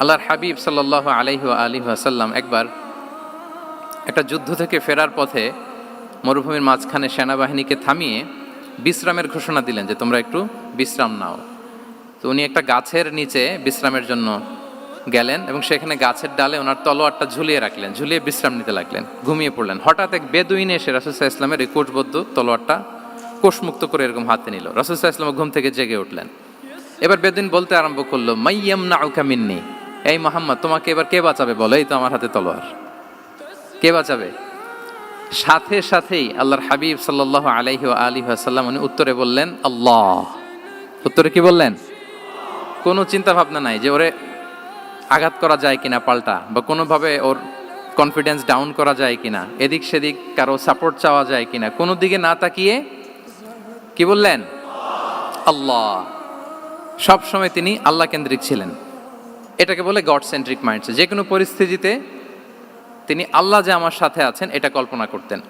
আল্লাহর হাবিব সাল্লাল্লাহু আলাইহি ওয়া আলিহি ওয়াসাল্লাম একবার একটা যুদ্ধ থেকে ফেরার পথে মরুভূমির মাঝখানে সেনাবাহিনীকে থামিয়ে বিশ্রামের ঘোষণা দিলেন যে তোমরা একটু বিশ্রাম নাও। তো উনি একটা গাছের নিচে বিশ্রামের জন্য গেলেন এবং সেখানে গাছের ডালে ওনার তলোয়ারটা ঝুলিয়ে রাখলেন, ঝুলিয়ে বিশ্রাম নিতে লাগলেন, ঘুমিয়ে পড়লেন। হঠাৎ এক বেদুইন এসে রাসূল সাল্লাল্লাহু আলাইহি ওয়াসাল্লামের এই কোষবদ্ধ তলোয়ারটা কোষমুক্ত করে এরকম হাতে নিল। রাসূল সাল্লাল্লাহু আলাইহি ওয়াসাল্লাম ঘুম থেকে জেগে উঠলেন। এবার বেদুইন বলতে আরম্ভ করলো, মাইয়ামনাউকা মিন্নি, এই মুহাম্মদ তোমাকে এবার কে বাঁচাবে বলো, এই তো আমার হাতে তলোয়ার, কে বাঁচাবে? সাথে সাথেই আল্লাহর হাবিব সাল্লাল্লাহু আলাইহি ওয়া আলিহি ওয়াসাল্লাম উনি উত্তরে বললেন আল্লাহ। উত্তরে কি বললেন? কোনো চিন্তা ভাবনা নাই যে ওরে আঘাত করা যায় কিনা পাল্টা, বা কোনোভাবে ওর কনফিডেন্স ডাউন করা যায় কিনা, এদিক সেদিক কারো সাপোর্ট চাওয়া যায় কিনা, কোনো দিকে না তাকিয়ে কি বললেন? আল্লাহ। সব সময় তিনি আল্লাহ কেন্দ্রিক ছিলেন। এটাকে বলে গড সেন্ট্রিক মাইন্ডসেট। যে কোনো পরিস্থিতিতে তিনি আল্লাহ যে আমার সাথে আছেন এটা কল্পনা করতেন।